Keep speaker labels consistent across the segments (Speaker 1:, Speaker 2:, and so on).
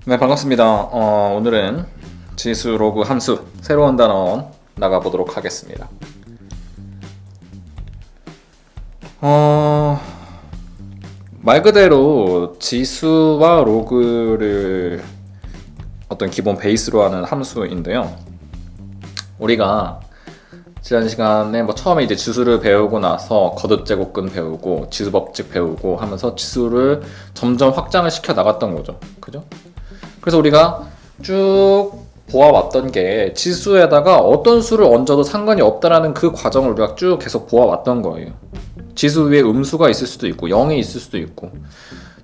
Speaker 1: 네, 반갑습니다. 오늘은 지수 로그 함수 새로운 단어 나가보도록 하겠습니다. 말 그대로 지수와 로그를 어떤 기본 베이스로 하는 함수인데요. 우리가 지난 시간에 처음에 이제 지수를 배우고 나서 거듭제곱근 배우고 지수법칙 배우고 하면서 지수를 점점 확장을 시켜 나갔던 거죠. 그죠? 그래서 우리가 쭉 보아왔던 게 지수에다가 어떤 수를 얹어도 상관이 없다라는 그 과정을 우리가 쭉 계속 보아왔던 거예요. 지수 위에 음수가 있을 수도 있고 0이 있을 수도 있고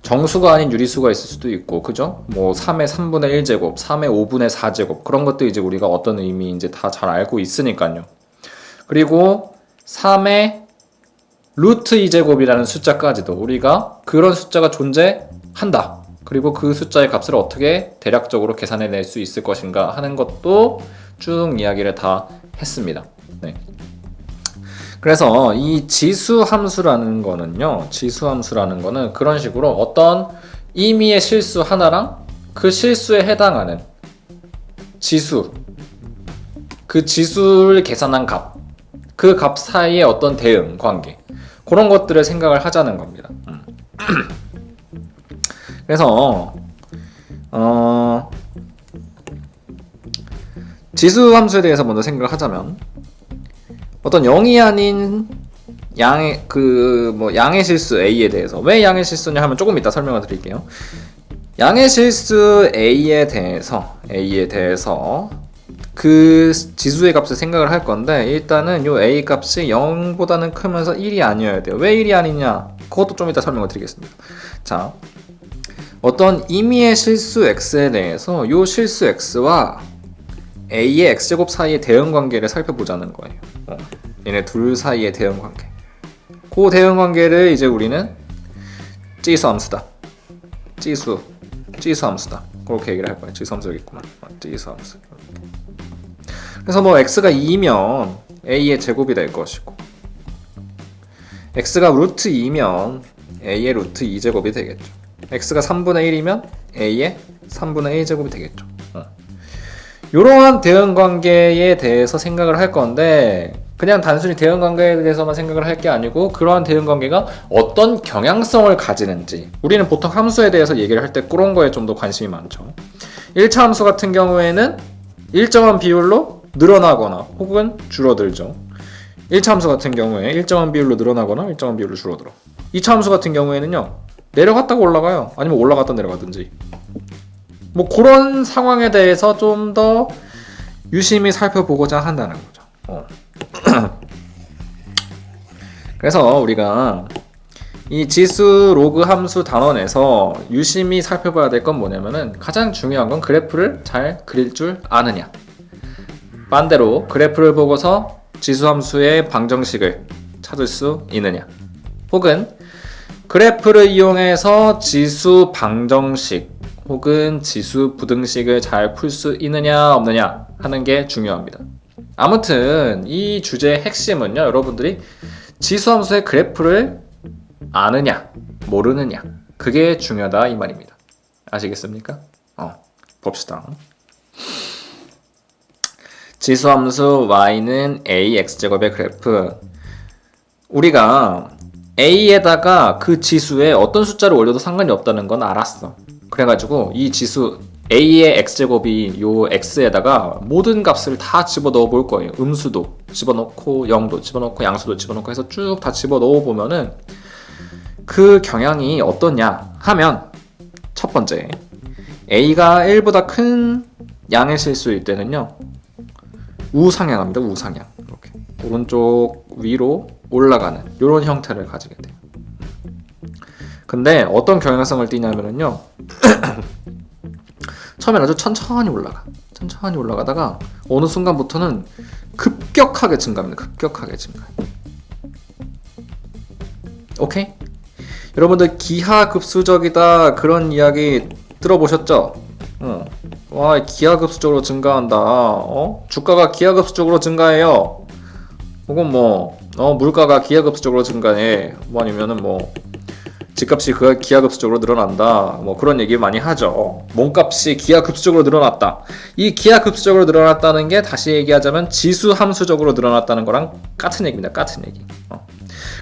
Speaker 1: 정수가 아닌 유리수가 있을 수도 있고, 그죠? 3의 3분의 1제곱, 3의 5분의 4제곱 그런 것도 이제 우리가 어떤 의미인지 다 잘 알고 있으니까요. 그리고 3의 루트 2제곱이라는 숫자까지도 우리가 그런 숫자가 존재한다. 그리고 그 숫자의 값을 어떻게 대략적으로 계산해낼 수 있을 것인가 하는 것도 쭉 이야기를 다 했습니다. 네. 그래서 이 지수함수라는 거는 그런 식으로 어떤 임의의 실수 하나랑 그 실수에 해당하는 지수, 그 지수를 계산한 값, 그 값 사이의 어떤 대응 관계, 그런 것들을 생각을 하자는 겁니다. 그래서 지수 함수에 대해서 먼저 생각을 하자면 어떤 0이 아닌 양의 양의 실수 A에 대해서 왜 양의 실수냐 하면 조금 이따 설명을 드릴게요. 양의 실수 A에 대해서 그 지수의 값을 생각을 할 건데, 일단은 요 A 값이 0보다는 크면서 1이 아니어야 돼요. 왜 1이 아니냐? 그것도 좀 이따 설명을 드리겠습니다. 자, 어떤 임의의 실수 x에 대해서 요 실수 x와 a의 x제곱 사이의 대응 관계를 살펴보자는 거예요. 얘네 둘 사이의 대응 관계. 그 대응 관계를 이제 우리는 지수 함수다. 지수 함수다. 그렇게 얘기를 할 거예요. 지수 함수 여기 있구나. 지수 함수. 그래서 x가 2면 a의 제곱이 될 것이고, x가 루트 2면 a의 루트 2제곱이 되겠죠. x가 3분의 1이면 a의 3분의 1제곱이 되겠죠. 이러한 대응관계에 대해서 생각을 할 건데, 그냥 단순히 대응관계에 대해서만 생각을 할 게 아니고 그러한 대응관계가 어떤 경향성을 가지는지, 우리는 보통 함수에 대해서 얘기를 할 때 그런 거에 좀 더 관심이 많죠. 1차 함수 같은 경우에는 일정한 비율로 늘어나거나 혹은 줄어들죠. 1차 함수 같은 경우에 일정한 비율로 늘어나거나 일정한 비율로 줄어들어. 2차 함수 같은 경우에는요, 내려갔다가 올라가요. 아니면 올라갔다 내려가든지. 그런 상황에 대해서 좀 더 유심히 살펴보고자 한다는 거죠. 그래서 우리가 이 지수 로그 함수 단원에서 유심히 살펴봐야 될 건 뭐냐면은, 가장 중요한 건 그래프를 잘 그릴 줄 아느냐, 반대로 그래프를 보고서 지수 함수의 방정식을 찾을 수 있느냐, 혹은 그래프를 이용해서 지수 방정식 혹은 지수 부등식을 잘 풀 수 있느냐 없느냐 하는 게 중요합니다. 아무튼 이 주제의 핵심은요, 여러분들이 지수함수의 그래프를 아느냐 모르느냐, 그게 중요하다 이 말입니다. 아시겠습니까? 봅시다. 지수함수 y는 ax제곱의 그래프, 우리가 a에다가 그 지수에 어떤 숫자를 올려도 상관이 없다는 건 알았어. 그래가지고 이 지수 a의 x제곱이 요 x에다가 모든 값을 다 집어넣어 볼 거예요. 음수도 집어넣고 0도 집어넣고 양수도 집어넣고 해서 쭉 다 집어넣어 보면은 그 경향이 어떠냐 하면, 첫 번째, a가 1보다 큰 양의 실수일 때는요, 우상향합니다. 우상향. 이렇게 오른쪽 위로 올라가는 이런 형태를 가지게 돼요. 근데 어떤 경향성을 띠냐면요, 처음엔 아주 천천히 올라가다가 어느 순간부터는 급격하게 증가합니다. 급격하게 증가. 오케이? 여러분들 기하급수적이다 그런 이야기 들어보셨죠? 와, 기하급수적으로 증가한다. 주가가 기하급수적으로 증가해요. 혹은 물가가 기하급수적으로 증가해. 아니면은 집값이 기하급수적으로 늘어난다. 뭐 그런 얘기 많이 하죠. 몸값이 기하급수적으로 늘어났다. 이 기하급수적으로 늘어났다는 게 다시 얘기하자면 지수 함수적으로 늘어났다는 거랑 같은 얘기입니다. 같은 얘기.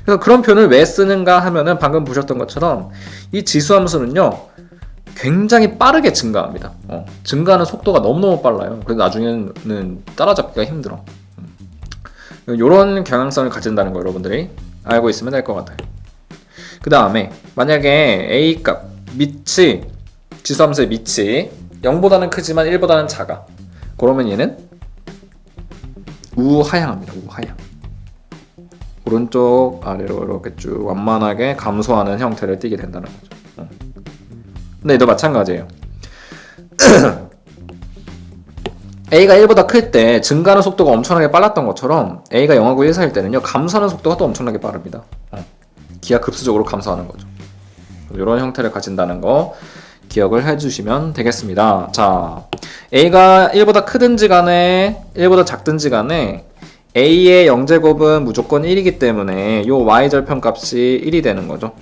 Speaker 1: 그래서 그런 표현을 왜 쓰는가 하면은 방금 보셨던 것처럼 이 지수 함수는요 굉장히 빠르게 증가합니다. 증가하는 속도가 너무너무 빨라요. 그래서 나중에는 따라잡기가 힘들어. 이런 경향성을 가진다는 거 여러분들이 알고 있으면 될 것 같아요. 그 다음에 만약에 A값 밑이 지수함수의 밑이 0보다는 크지만 1보다는 작아. 그러면 얘는 우하향합니다. 우하향. 오른쪽 아래로 이렇게 쭉 완만하게 감소하는 형태를 띠게 된다는 거죠. 근데 얘도 마찬가지예요. A가 1보다 클 때 증가하는 속도가 엄청나게 빨랐던 것처럼 A가 0하고 1 사이일 때는요 감소하는 속도가 또 엄청나게 빠릅니다. 기하급수적으로 감소하는 거죠. 이런 형태를 가진다는 거 기억을 해주시면 되겠습니다. 자, A가 1보다 크든지 간에 1보다 작든지 간에 A의 0제곱은 무조건 1이기 때문에 요 Y절편값이 1이 되는 거죠.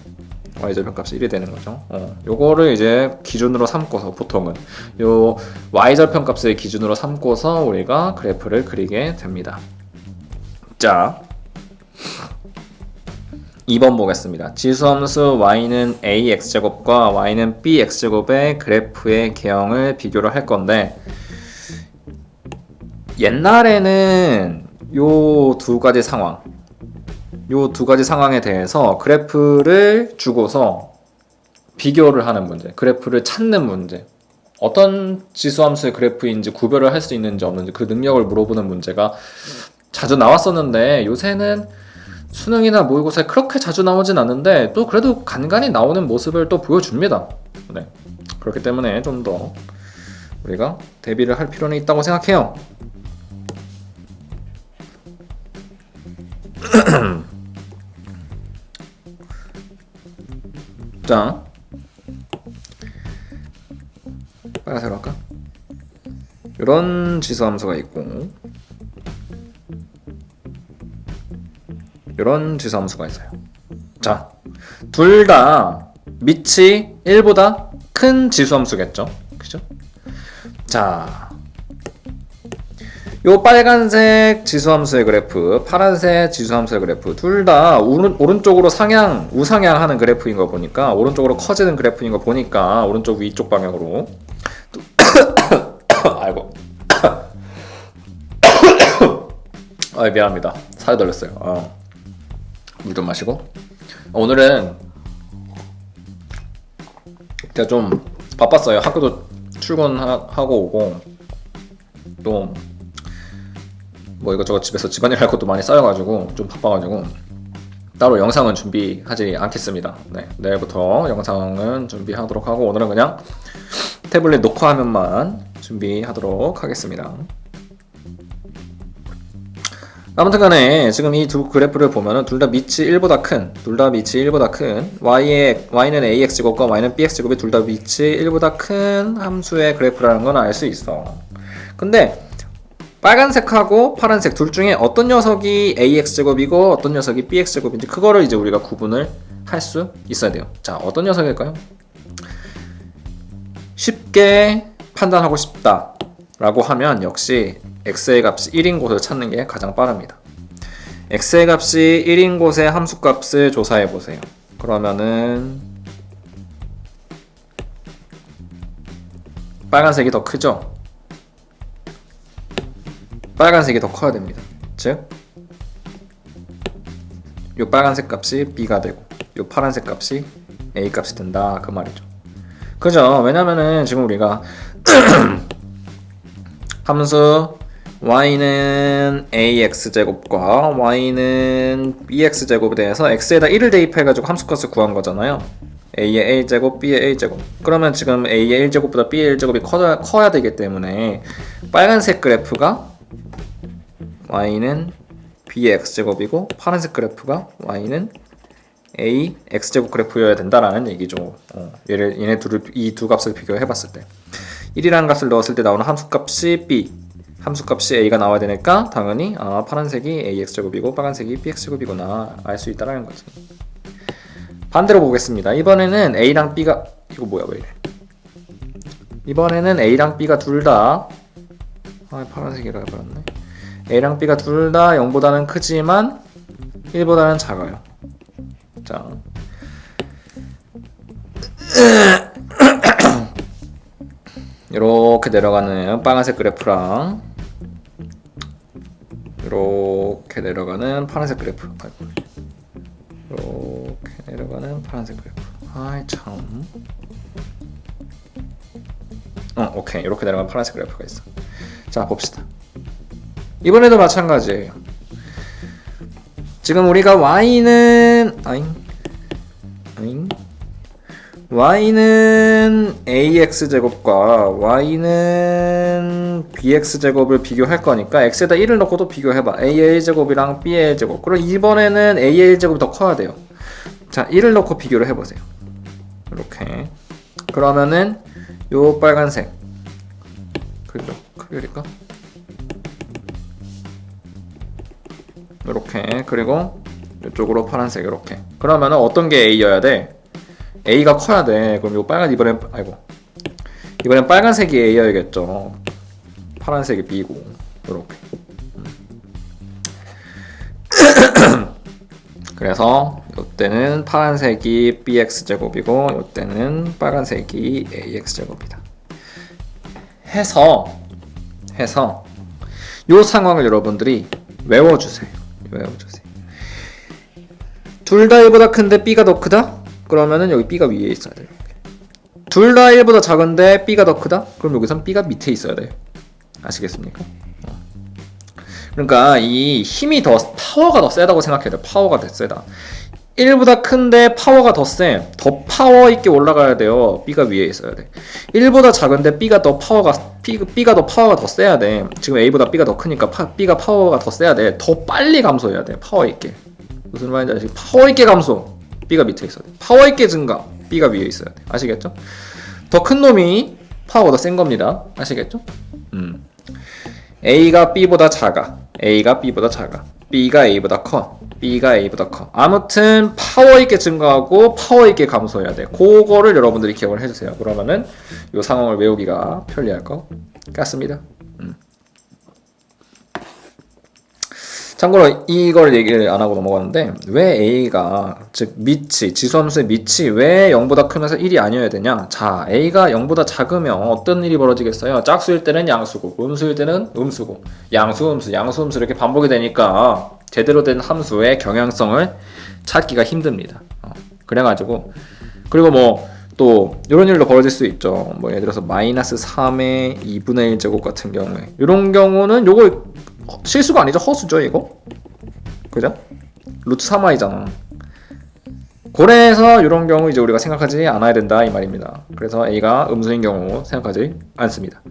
Speaker 1: Y절편값이 1이 되는 거죠. 요거를 이제 기준으로 삼고서 보통은 요 Y절편값을 기준으로 삼고서 우리가 그래프를 그리게 됩니다. 자, 2번 보겠습니다. 지수함수 y는 ax제곱과 y는 bx제곱의 그래프의 개형을 비교를 할 건데 옛날에는 요 두 가지 상황에 대해서 그래프를 주고서 비교를 하는 문제, 그래프를 찾는 문제, 어떤 지수함수의 그래프인지 구별을 할 수 있는지 없는지 그 능력을 물어보는 문제가 자주 나왔었는데 요새는 수능이나 모의고사에 그렇게 자주 나오진 않는데 또 그래도 간간히 나오는 모습을 또 보여줍니다. 네. 그렇기 때문에 좀 더 우리가 대비를 할 필요는 있다고 생각해요. 자, 빨간색으로 할까? 이런 지수함수가 있고 이런 지수함수가 있어요. 자, 둘 다 밑이 1보다 큰 지수함수겠죠? 그죠? 자, 요 빨간색 지수함수의 그래프, 파란색 지수함수의 그래프 둘 다 오른쪽으로 우상향하는 그래프인 거 보니까 오른쪽으로 커지는 그래프인 거 보니까 오른쪽 위쪽 방향으로 아이고 미안합니다. 살이 떨렸어요. 물 좀 마시고. 오늘은 제가 좀 바빴어요. 학교도 출근하고 오고 또 뭐 이것저것 집에서 집안일 할 것도 많이 쌓여가지고 좀 바빠가지고 따로 영상은 준비하지 않겠습니다. 네, 내일부터 영상은 준비하도록 하고 오늘은 그냥 태블릿 녹화 화면만 준비하도록 하겠습니다. 아무튼 간에 지금 이 두 그래프를 보면은 둘 다 밑이 1보다 큰 y는 ax제곱과 y는 bx제곱이 둘 다 밑이 1보다 큰 함수의 그래프라는 건 알 수 있어. 근데 빨간색하고 파란색 둘 중에 어떤 녀석이 ax제곱이고 어떤 녀석이 bx제곱인지 그거를 이제 우리가 구분을 할 수 있어야 돼요. 자, 어떤 녀석일까요? 쉽게 판단하고 싶다 라고 하면 역시 x의 값이 1인 곳을 찾는 게 가장 빠릅니다. x의 값이 1인 곳의 함수값을 조사해 보세요. 그러면은 빨간색이 더 크죠? 빨간색이 더 커야 됩니다. 즉, 요 빨간색 값이 b가 되고 요 파란색 값이 a 값이 된다 그 말이죠. 그죠? 왜냐면은 지금 우리가 함수 y는 ax제곱과 y는 bx제곱에 대해서 x에다 1을 대입해가지고 함수값을 구한 거잖아요. a의 a제곱, b의 a제곱. 그러면 지금 a의 1제곱보다 b의 1제곱이 커야 되기 때문에 빨간색 그래프가 y는 b의 x제곱이고 파란색 그래프가 y는 a x제곱 그래프여야 된다라는 얘기죠. 얘네 이 두 값을 비교해봤을 때 1이라는 값을 넣었을 때 나오는 함수값이 b, 함수값이 a가 나와야 되니까 당연히 파란색이 ax제곱이고 빨간색이 bx제곱이구나 알 수 있다는 거지. 반대로 보겠습니다. 이번에는 A랑 B가 이거 뭐야 왜 이래? 이번에는 A랑 B가 둘 다 파란색이라 해버렸네. A랑 B가 둘 다 0보다는 크지만 1보다는 작아요. 자, 이렇게 내려가는 빨간색 그래프랑 이렇게 내려가는 파란색 그래프. 이렇게 내려가는 파란색 그래프. 아이 참. 오케이. 이렇게 내려가는 파란색 그래프가 있어. 자, 봅시다. 이번에도 마찬가지예요. 지금 우리가 y는 y는 ax 제곱과 y는 bx 제곱을 비교할 거니까 x에다 1을 넣고도 비교해봐. a의 제곱이랑 b의 제곱. 그럼 이번에는 a의 제곱이 더 커야 돼요. 자, 1을 넣고 비교를 해보세요. 이렇게. 그러면은 요 빨간색 그죠? 크게 그릴까? 이렇게. 그리고 이쪽으로 파란색 이렇게. 그러면은 어떤 게 a여야 돼? a가 커야 돼. 그럼 요 빨간 이번엔 빨간색이 a여야겠죠. 파란색이 b고 이렇게. 그래서 이때는 파란색이 bx 제곱이고 이때는 빨간색이 ax 제곱이다. 해서 요 상황을 여러분들이 외워주세요. 둘 다 1보다 큰데 b가 더 크다? 그러면은 여기 b가 위에 있어야 돼요. 둘 다 1보다 작은데 b가 더 크다? 그럼 여기선 b가 밑에 있어야 돼요. 아시겠습니까? 그러니까 이 힘이 파워가 더 세다고 생각해야 돼요. 파워가 더 세다. 1보다 큰데 파워가 더 세. 더 파워 있게 올라가야 돼요. b가 위에 있어야 돼. 1보다 작은데 b가 더 파워가 더 세야 돼. 지금 a보다 b가 더 크니까 b가 파워가 더 세야 돼. 더 빨리 감소해야 돼. 파워 있게. 무슨 말인지 아시죠? 파워 있게 감소. b가 밑에 있어야 돼. 파워 있게 증가. b가 위에 있어야 돼. 아시겠죠? 더 큰 놈이 파워가 더 센 겁니다. 아시겠죠? a가 b보다 작아. b가 a보다 커. b가 a보다 커. 아무튼 파워 있게 증가하고 파워 있게 감소해야 돼. 그거를 여러분들이 기억을 해주세요. 그러면은 이 상황을 외우기가 편리할 것 같습니다. 참고로 이걸 얘기를 안 하고 넘어가는데 왜 a가 즉 지수함수의 밑이 왜 0보다 크면서 1이 아니어야 되냐? 자, a가 0보다 작으면 어떤 일이 벌어지겠어요? 짝수일 때는 양수고 음수일 때는 음수고 양수 음수 이렇게 반복이 되니까 제대로 된 함수의 경향성을 찾기가 힘듭니다. 그래가지고 그리고 뭐 또 이런 일도 벌어질 수 있죠. 뭐 예를 들어서 마이너스 3의 2분의 1 제곱 같은 경우에 이런 경우는 요거 실수가 아니죠. 허수죠 이거. 그죠? 루트 3y잖아. 그래서 이런 경우 이제 우리가 생각하지 않아야 된다 이 말입니다. 그래서 a가 음수인 경우 생각하지 않습니다.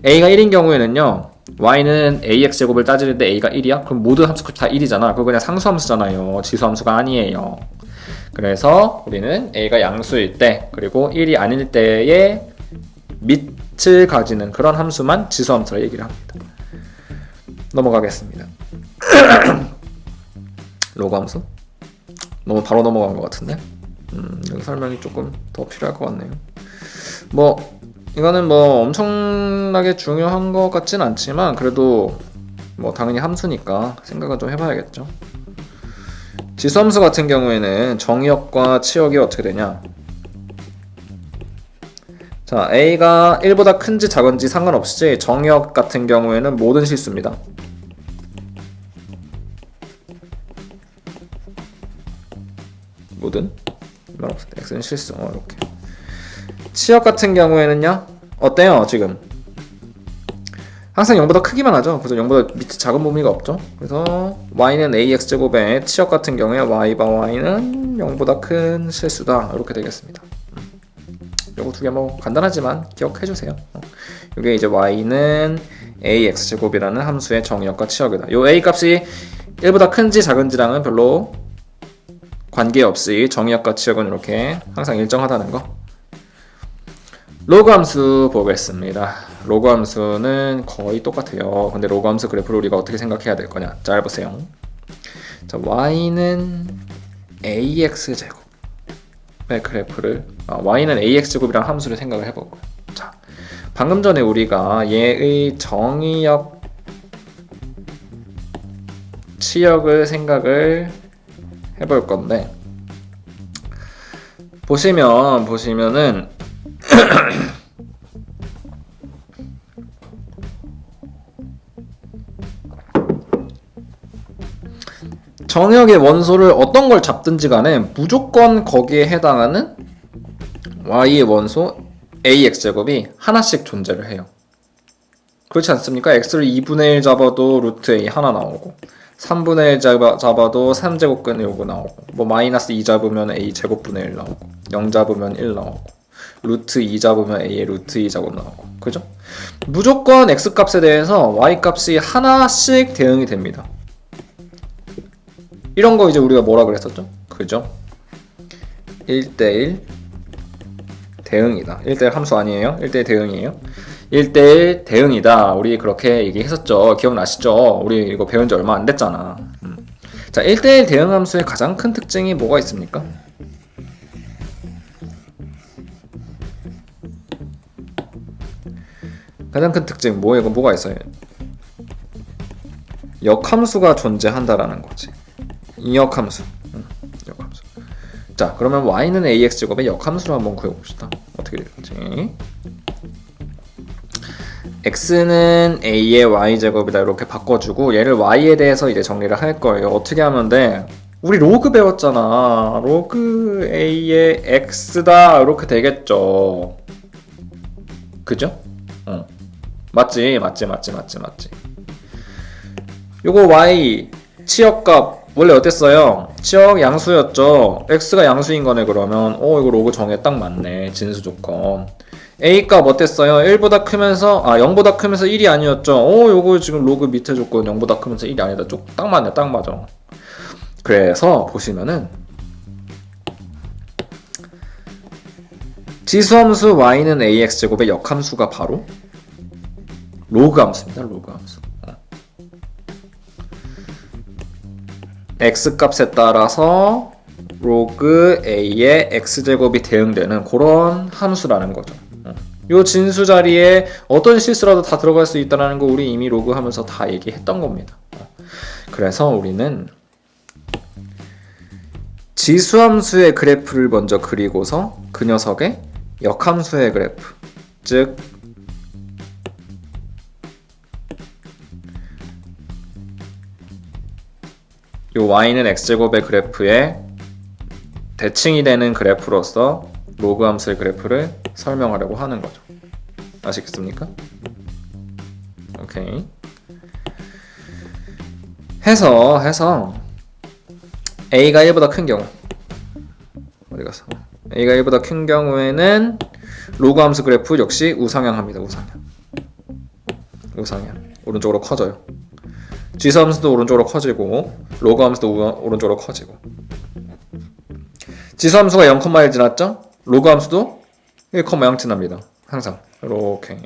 Speaker 1: a가 1인 경우에는요. y는 ax 제곱을 따지는데 a가 1이야? 그럼 모든 함수값이 다 1이잖아. 그거 그냥 상수함수잖아요. 지수함수가 아니에요. 그래서 우리는 a가 양수일 때 그리고 1이 아닐 때의 밑을 가지는 그런 함수만 지수함수라 얘기를 합니다. 넘어가겠습니다. 로그 함수? 너무 바로 넘어간 것 같은데? 여기 설명이 조금 더 필요할 것 같네요. 뭐 이거는 뭐 엄청나게 중요한 것 같진 않지만 그래도 뭐 당연히 함수니까 생각은 좀 해봐야겠죠. 지수함수 같은 경우에는 정의역과 치역이 어떻게 되냐? 자, a가 1보다 큰지 작은지 상관없이 정의역 같은 경우에는 모든 실수입니다. 모든 말 없을 때 x는 실수. 이렇게. 치역 같은 경우에는요. 어때요? 지금 항상 0보다 크기만 하죠. 그래서 0보다 밑에 작은 범위가 없죠. 그래서 y는 ax 제곱의 치역 같은 경우에 y바 y는 0보다 큰 실수다. 이렇게 되겠습니다. 요거 두 개 뭐 간단하지만 기억해 주세요. 이게 이제 y는 ax 제곱이라는 함수의 정의역과 치역이다. 요 a 값이 1보다 큰지 작은지랑은 별로 관계없이 정의역과 치역은 이렇게 항상 일정하다는 거. 로그 함수 보겠습니다. 로그 함수는 거의 똑같아요. 근데 로그 함수 그래프를 우리가 어떻게 생각해야 될 거냐? 잘 보세요. 자, y는 ax 제곱 그래프를 y는 ax제곱이라는 함수를 생각을 해보고요. 자, 방금 전에 우리가 얘의 정의역 치역을 생각을 해볼 건데 보시면은 정역의 원소를 어떤 걸 잡든지 간에 무조건 거기에 해당하는 y의 원소 ax제곱이 하나씩 존재를 해요. 그렇지 않습니까? x를 2분의 1 잡아도 루트 a 하나 나오고 3분의 1 잡아도 3제곱근 요거 나오고 뭐 마이너스 2 잡으면 a 제곱분의 1 나오고 0 잡으면 1 나오고 루트 2 잡으면 a의 루트 2 제곱 나오고 그죠? 무조건 x 값에 대해서 y 값이 하나씩 대응이 됩니다. 이런 거 이제 우리가 뭐라 그랬었죠? 그죠? 1대1 대응이다. 1대1 함수 아니에요? 1대1 대응이에요? 1대1 대응이다. 우리 그렇게 얘기했었죠. 기억나시죠? 우리 이거 배운 지 얼마 안 됐잖아. 자, 1대1 대응 함수의 가장 큰 특징이 뭐가 있습니까? 가장 큰 특징 뭐가 있어요? 역함수가 존재한다라는 거지. 역함수. 역함수. 자, 그러면 y는 ax제곱의 역함수를 한번 구해봅시다. 어떻게 되는지. x는 a의 y제곱이다 이렇게 바꿔주고 얘를 y에 대해서 이제 정리를 할 거예요. 어떻게 하면 돼? 우리 로그 배웠잖아. 로그 a의 x다 이렇게 되겠죠. 그죠? 맞지. 요거 y 치역값 원래 어땠어요? 치역 양수였죠. x가 양수인 거네. 그러면 이거 로그 정에 딱 맞네. 진수 조건. a 값 어땠어요? 1보다 크면서 0보다 크면서 1이 아니었죠. 요거 지금 로그 밑에 조건 0보다 크면서 1이 아니다. 딱 맞네. 딱 맞아. 그래서 보시면은 지수함수 y는 ax제곱의 역함수가 바로 로그 함수입니다. 로그 함수. x 값에 따라서 로그 a의 x제곱이 대응되는 그런 함수라는 거죠. 요 진수 자리에 어떤 실수라도 다 들어갈 수 있다는 거 우리 이미 로그 하면서 다 얘기했던 겁니다. 그래서 우리는 지수함수의 그래프를 먼저 그리고서 그 녀석의 역함수의 그래프, 즉 요 y는 x제곱의 그래프의 대칭이 되는 그래프로서 로그 함수의 그래프를 설명하려고 하는 거죠. 아시겠습니까? 오케이. 해서 a가 1보다 큰 경우 어디 갔어? a가 1보다 큰 경우에는 로그 함수 그래프 역시 우상향합니다. 우상향. 오른쪽으로 커져요. 지수 함수도 오른쪽으로 커지고 로그 함수도 오른쪽으로 커지고 지수 함수가 0,1 지났죠? 로그 함수도 1,0 지납니다. 항상 이렇게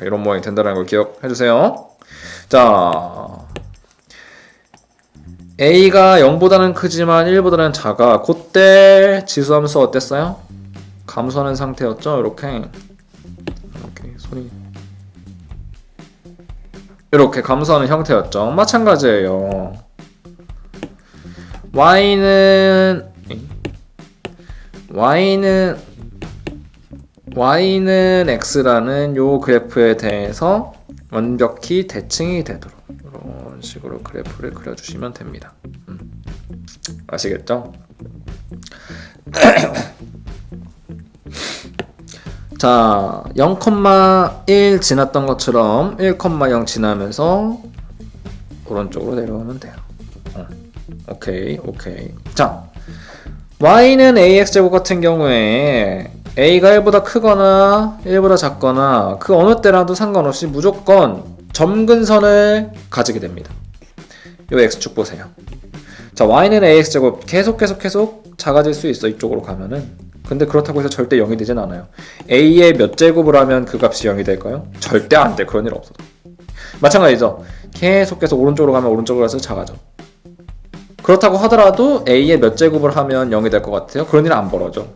Speaker 1: 이런 모양이 된다는 걸 기억해 주세요. 자, a가 0보다는 크지만 1보다는 작아. 그때 지수 함수 어땠어요? 감소하는 상태였죠? 이렇게 손이 이렇게 감소하는 형태였죠. 마찬가지예요. y는 x라는 요 그래프에 대해서 완벽히 대칭이 되도록 이런 식으로 그래프를 그려주시면 됩니다. 아시겠죠? 자, 0,1 지났던 것처럼 1,0 지나면서 오른쪽으로 내려오면 돼요. 오케이. 자, y는 ax제곱 같은 경우에 a가 1보다 크거나 1보다 작거나 그 어느 때라도 상관없이 무조건 점근선을 가지게 됩니다. 요 x축 보세요. 자, y는 ax제곱 계속 작아질 수 있어. 이쪽으로 가면은. 근데 그렇다고 해서 절대 0이 되진 않아요. a의 몇 제곱을 하면 그 값이 0이 될까요? 절대 안 돼. 그런 일 없어. 마찬가지죠. 계속 오른쪽으로 가면 오른쪽으로 가서 작아져. 그렇다고 하더라도 a의 몇 제곱을 하면 0이 될 것 같아요? 그런 일은 안 벌어져.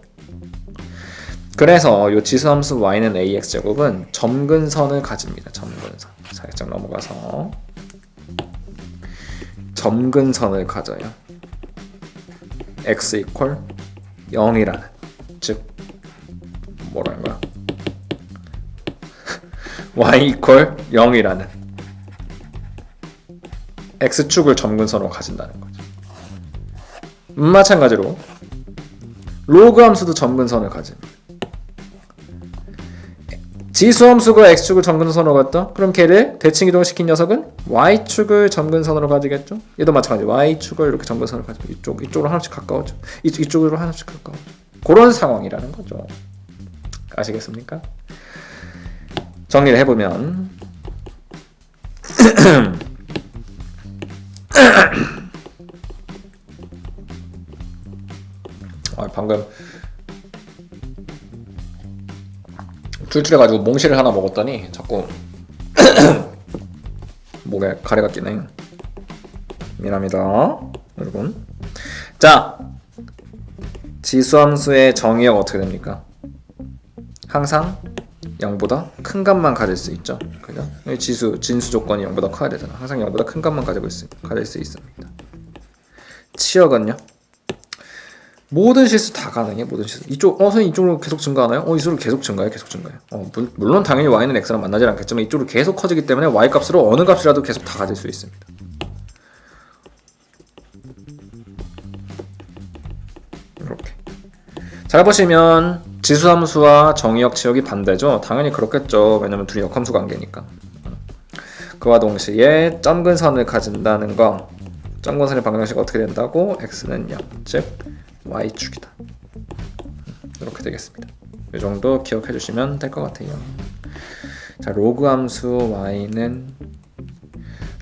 Speaker 1: 그래서 이 지수함수 y는 ax제곱은 점근선을 가집니다. 점근선. 살짝 넘어가서 점근선을 가져요. x 이퀄 0이라는, 즉 뭐라는 거야? y 이퀄 0이라는 x축을 점근선으로 가진다는 거죠. 마찬가지로 로그 함수도 점근선을 가집니다. 지수함수가 x축을 점근선으로 갔다? 그럼 걔를 대칭 이동시킨 녀석은 y축을 점근선으로 가지겠죠? 얘도 마찬가지. y축을 이렇게 점근선으로 가지고 이쪽으로 하나씩 가까워져. 이쪽으로 하나씩 가까워져. 그런 상황이라는 거죠. 아시겠습니까? 정리를 해보면 방금 출출해가지고 몽실을 하나 먹었더니 자꾸 목에 가래가 끼네. 미안합니다 여러분. 자, 지수함수의 정의역 어떻게 됩니까? 항상 0보다 큰 값만 가질 수 있죠. 그죠? 진수 조건이 0보다 커야 되잖아. 항상 0보다 큰 값만 가질 수 있습니다. 치역은요? 모든 실수 다 가능해. 모든 실수. 선생님 이쪽으로 계속 증가하나요? 이쪽으로 계속 증가해. 계속 증가해. 물론 당연히 y는 x랑 만나질 않겠지만 이쪽으로 계속 커지기 때문에 y 값으로 어느 값이라도 계속 다 가질 수 있습니다. 이렇게. 잘 보시면 지수함수와 정의역 치역이 반대죠. 당연히 그렇겠죠. 왜냐면 둘이 역함수 관계니까. 그와 동시에 점근선을 가진다는 거. 점근선의 방정식이 어떻게 된다고? x는 0, 즉 y축이다. 이렇게 되겠습니다. 이 정도 기억해 주시면 될 것 같아요. 자, 로그 함수 y는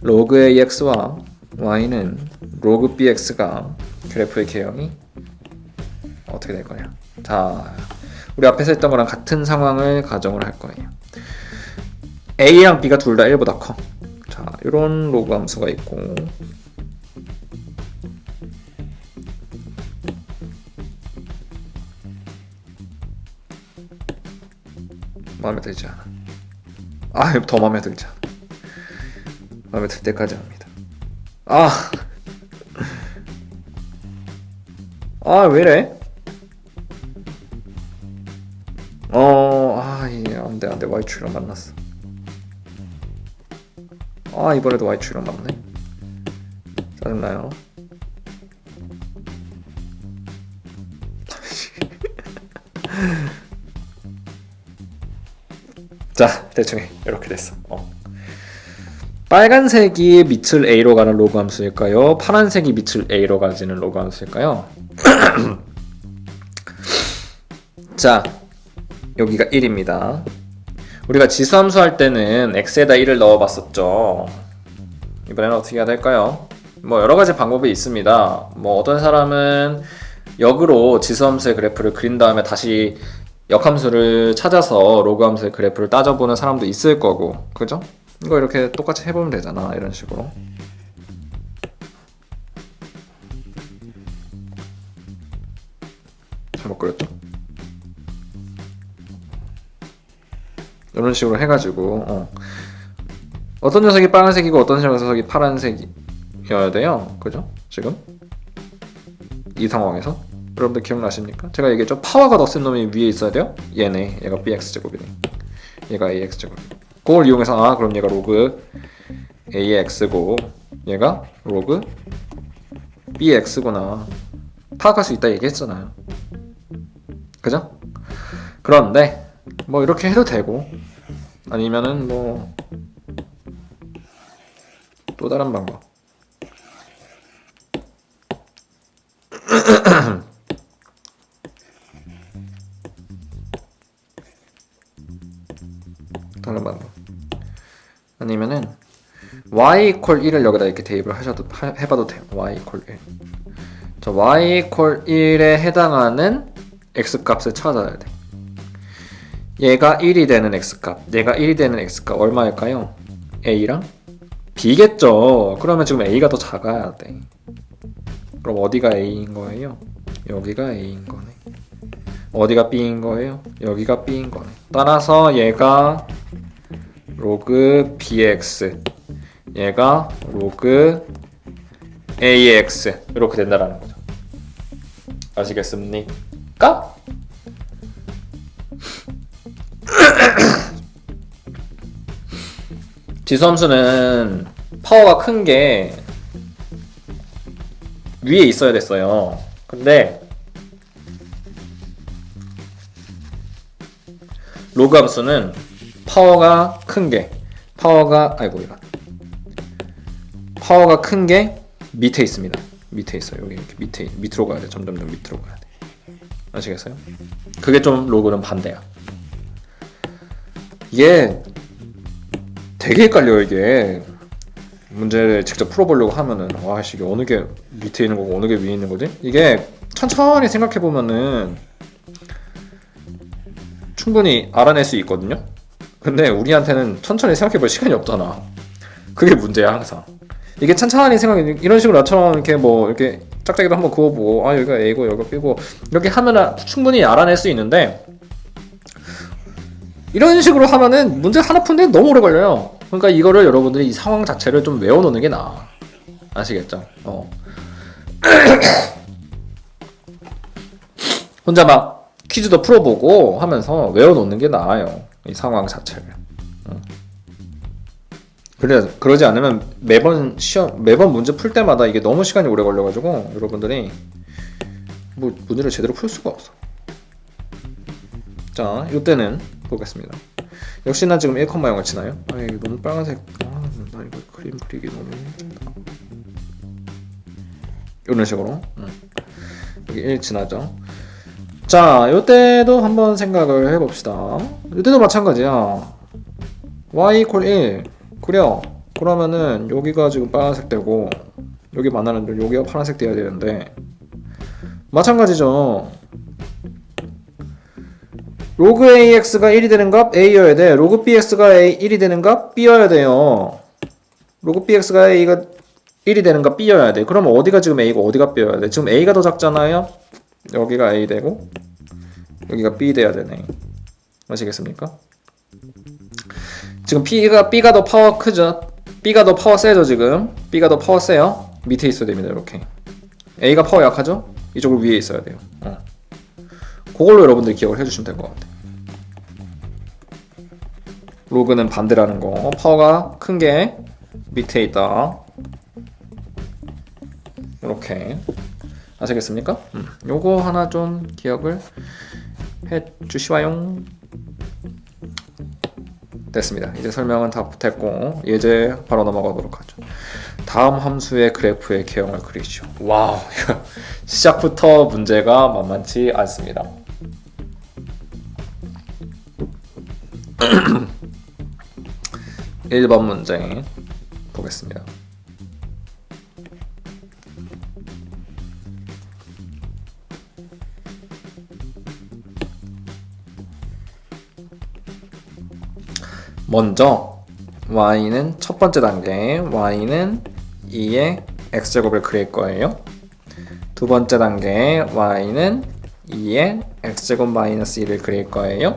Speaker 1: 로그 ax와 y는 로그 bx가 그래프의 개형이 어떻게 될 거냐. 자, 우리 앞에서 했던 거랑 같은 상황을 가정을 할 거예요. a랑 b가 둘 다 1보다 커. 자, 이런 로그 함수가 있고 마음에 들지 않아. 더 마음에 들지 않아. 마음에 들 때까지 합니다. 왜이래? 안돼 y축이랑 만났어. 이번에도 y축이랑 만네. 짜증나요. 자, 대충 이렇게 됐어. 빨간색이 밑을 a로 가는 로그 함수일까요? 파란색이 밑을 a로 가지는 로그 함수일까요? 자, 여기가 1입니다. 우리가 지수함수 할 때는 x에다 1을 넣어봤었죠. 이번에는 어떻게 해야 될까요? 여러 가지 방법이 있습니다. 어떤 사람은 역으로 지수함수의 그래프를 그린 다음에 다시 역함수를 찾아서 로그 함수의 그래프를 따져보는 사람도 있을 거고, 그죠? 이거 이렇게 똑같이 해보면 되잖아. 이런 식으로. 잘못 그렸죠? 이런 식으로 해가지고 어떤 녀석이 빨간색이고 어떤 녀석이 파란색이어야 돼요. 그죠? 지금 이 상황에서 여러분들 기억나십니까? 제가 얘기했죠. 파워가 더 센 놈이 위에 있어야 돼요. 얘네, 얘가 bx제곱이네. 얘가 ax제곱이네. 그걸 이용해서 그럼 얘가 로그 ax고 얘가 로그 bx구나 파악할 수 있다 얘기했잖아요. 그죠? 그런데 이렇게 해도 되고 아니면은 또 다른 방법. 다른 방법. 아니면은 y equal 1을 여기다 이렇게 대입을 해봐도 돼요. y equal 1. 자, y equal 1에 해당하는 x 값을 찾아야 돼. 얘가 1이 되는 x값, 얘가 1이 되는 x값 그럼 어디가 A인 거예요? 여기가 A인 거네. 어디가 B인 거예요? 여기가 B인 거네. 따라서 얘가 로그 BX, 얘가 로그 AX 이렇게 된다라는 거죠. 아시겠습니까? 지수함수는 파워가 큰 게 위에 있어야 됐어요. 근데 로그 함수는 파워가 큰 게 파워가 큰 게 밑에 있습니다. 밑에 있어요. 여기 이렇게 밑으로 가야 돼. 점점 밑으로 가야 돼. 아시겠어요? 그게 좀 로그는 반대야. 이게 되게 헷갈려요. 이게 문제를 직접 풀어보려고 하면은 와 이게 어느 게 밑에 있는 거고 어느 게 위에 있는 거지? 이게 천천히 생각해 보면은 충분히 알아낼 수 있거든요. 근데 우리한테는 천천히 생각해 볼 시간이 없잖아. 그게 문제야 항상. 이게 천천히 생각해 이런 식으로 나처럼 이렇게 뭐 이렇게 짝짝이도 한번 그어보고 아 여기가 A고 여기가 B고 이렇게 하면은 충분히 알아낼 수 있는데 이런 식으로 하면은 문제 하나 푸는데 너무 오래 걸려요. 그러니까 이거를 여러분들이 이 상황 자체를 좀 외워놓는 게 나아. 아시겠죠? 혼자 막 퀴즈도 풀어보고 하면서 외워놓는 게 나아요. 이 상황 자체를. 그러지 않으면 매번 문제 풀 때마다 이게 너무 시간이 오래 걸려가지고 여러분들이 뭐 문제를 제대로 풀 수가 없어. 자, 이때는 보겠습니다. 역시나 지금 1,0을 치나요? 아, 이게 너무 빨간색. 나 이거 그림 그리기 너무 힘들다. 이런 식으로. 여기 1 지나죠. 자, 이때도 한번 생각을 해봅시다. 이때도 마찬가지야. y = 1. 그래요. 그러면은 여기가 지금 빨간색 되고 여기 만나는 여기가 파란색 돼야 되는데 마찬가지죠. 로그 AX가 1이 되는 값 A여야 돼. 로그 BX가 1이 되는 값 B여야 돼요. 로그 BX가 A가 1이 되는 값 B여야 돼. 그러면 어디가 지금 A고 어디가 B여야 돼? 지금 A가 더 작잖아요. 여기가 A 되고 여기가 B 돼야 되네. 아시겠습니까? 지금 B가 더 파워 크죠? B가 더 파워 세죠 지금? B가 더 파워 세요? 밑에 있어야 됩니다 이렇게. A가 파워 약하죠? 이쪽으로 위에 있어야 돼요. 그걸로 여러분들이 기억을 해주시면 될 것 같아요. 로그는 반대라는 거. 파워가 큰 게 밑에 있다. 이렇게. 아시겠습니까? 요거 하나 좀 기억을 해주시와요. 됐습니다. 이제 설명은 다 됐고 이제 바로 넘어가도록 하죠. 다음 함수의 그래프의 개형을 그리시오. 와우, 시작부터 문제가 만만치 않습니다. 1번 문제 보겠습니다. 먼저 y는 첫 번째 단계 y는 2의 x제곱을 그릴 거예요. 두 번째 단계 y는 2의 x제곱 마이너스 1을 그릴 거예요.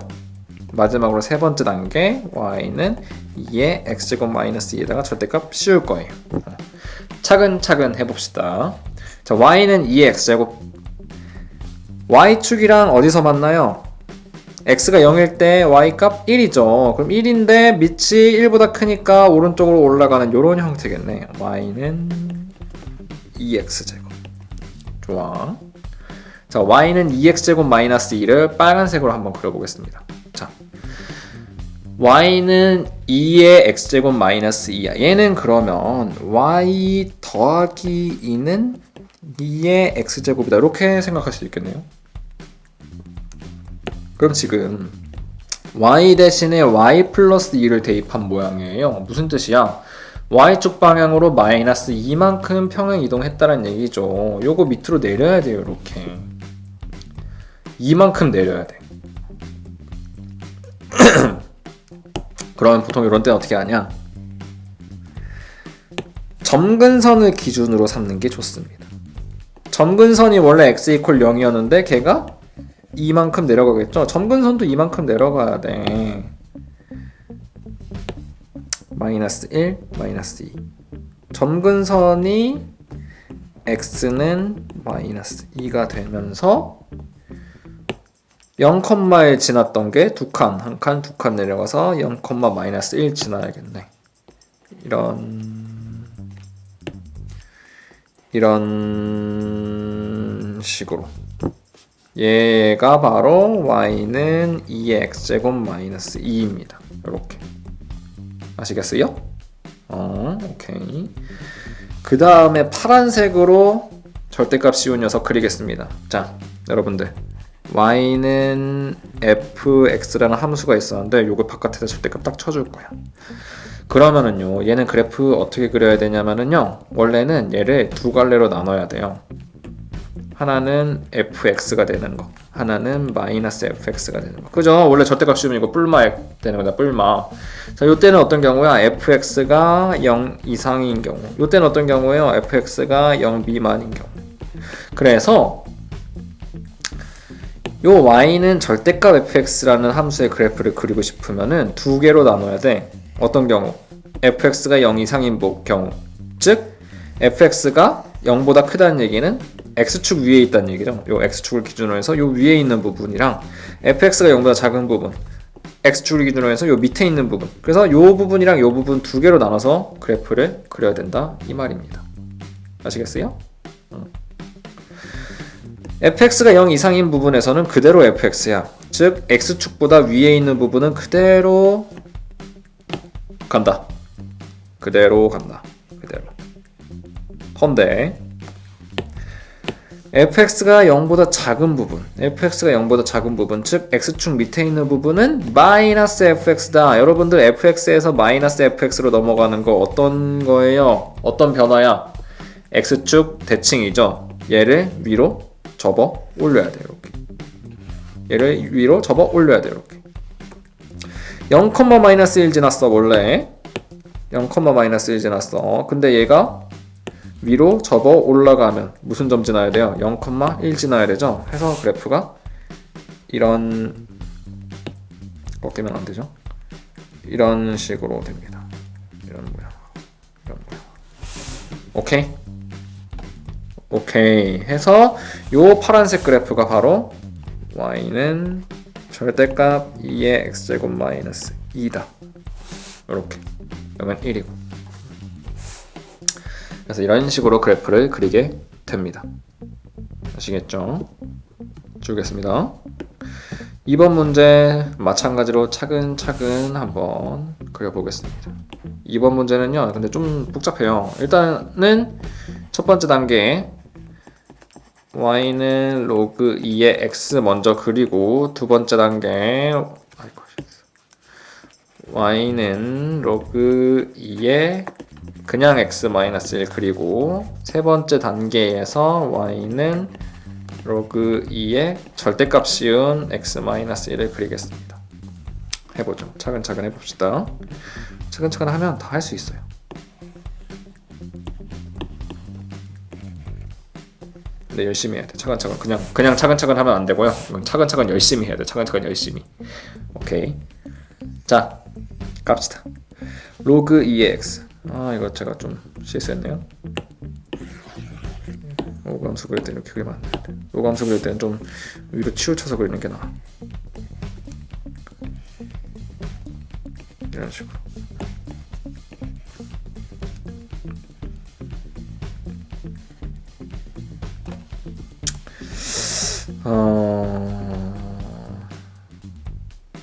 Speaker 1: 마지막으로 세 번째 단계 y는 2의 x제곱 마이너스 2에다가 절대값 씌울 거예요. 차근차근 해봅시다. 자, y는 2의 x제곱. y축이랑 어디서 만나요? x가 0일 때 y값 1이죠. 그럼 1인데 밑이 1보다 크니까 오른쪽으로 올라가는 이런 형태겠네. y는 2x제곱. 좋아. 자, y는 2x제곱 마이너스 2를 빨간색으로 한번 그려보겠습니다. 자, y는 2의 x제곱 마이너스 2야. 얘는 그러면 y 더하기 2는 2의 x제곱이다. 이렇게 생각할 수 있겠네요. 그럼 지금 y 대신에 y 플러스 2를 대입한 모양이에요. 무슨 뜻이야? y축 방향으로 마이너스 2만큼 평행 이동했다는 얘기죠. 요거 밑으로 내려야 돼요. 이렇게 2만큼 내려야 돼. 그러면 보통 이런 때는 어떻게 하냐? 점근선을 기준으로 삼는 게 좋습니다. 점근선이 원래 x 이퀄 0이었는데 걔가 이만큼 내려가겠죠. 점근선도 이만큼 내려가야 돼. 마이너스 1, 마이너스 2. 점근선이 x는 마이너스 2가 되면서 0,1 지났던 게 두 칸, 한 칸, 두 칸 내려가서 0, 마이너스 1 지나야겠네. 이런 식으로. 얘가 바로 y는 2의 x제곱 마이너스 2입니다. 이렇게. 아시겠어요? 오케이. 그 다음에 파란색으로 절대값 씌운 녀석 그리겠습니다. 자, 여러분들. y는 fx라는 함수가 있었는데 요거 바깥에다 절대값 딱 쳐줄 거야. 그러면은요, 얘는 그래프 어떻게 그려야 되냐면은요, 원래는 얘를 두 갈래로 나눠야 돼요. 하나는 fx가 되는 거, 하나는 마이너스 fx가 되는 거. 그죠? 원래 절대값 씌우면 이거 뿔마 되는 거다, 뿔마. 자, 요때는 어떤 경우야? fx가 0 이상인 경우. 요때는 어떤 경우예요? fx가 0 미만인 경우. 그래서 요 y는 절대값 fx라는 함수의 그래프를 그리고 싶으면은 두 개로 나눠야 돼. 어떤 경우? fx가 0 이상인 경우. 즉 fx가 0보다 크다는 얘기는 x축 위에 있다는 얘기죠. 요 x축을 기준으로 해서 요 위에 있는 부분이랑 fx가 0보다 작은 부분, x축을 기준으로 해서 요 밑에 있는 부분. 그래서 요 부분이랑 요 부분 두 개로 나눠서 그래프를 그려야 된다 이 말입니다. 아시겠어요? fx가 0 이상인 부분에서는 그대로 fx야. 즉 x축보다 위에 있는 부분은 그대로 간다. 그대로. 헌데 fx가 0보다 작은 부분, 즉 x축 밑에 있는 부분은 마이너스 fx다. 여러분들 fx에서 마이너스 fx로 넘어가는 거 어떤 거예요? 어떤 변화야? x축 대칭이죠. 얘를 위로 접어 올려야 돼요. 이렇게. 0, 마이너스 1 지났어. 원래 0, 마이너스 1 지났어. 근데 얘가 위로 접어 올라가면 무슨 점 지나야 돼요? 0,1 지나야 되죠? 해서 그래프가 이런, 꺾이면 안 되죠? 이런 식으로 됩니다. 이런 모양. 오케이. 해서 요 파란색 그래프가 바로 y는 절대값 2의 x제곱 마이너스 2다. 이렇게. 그러면 1이고. 그래서 이런 식으로 그래프를 그리게 됩니다. 아시겠죠? 주겠습니다. 2번 문제 마찬가지로 차근차근 한번 그려보겠습니다. 2번 문제는요, 근데 좀 복잡해요. 일단은 첫 번째 단계 y는 로그 2의 x 먼저 그리고, 두 번째 단계 y는 로그 2의 그냥 x-1 그리고, 세 번째 단계에서 y는 로그 2의 절대값 씌운 x-1을 그리겠습니다. 해보죠. 차근차근 해봅시다. 차근차근 하면 다 할 수 있어요. 근데 열심히 해야 돼. 차근차근. 그냥 차근차근 하면 안 되고요. 이건 차근차근 열심히 해야 돼. 차근차근 열심히. 오케이. 자, 갑시다. 로그 2의 x. 이거 제가 좀 실수했네요. 오감수 그릴 때 이렇게 그리면 안 되는데. 오감수 그릴 때는 좀 위로 치우쳐서 그리는 게 나아. 이런 식으로.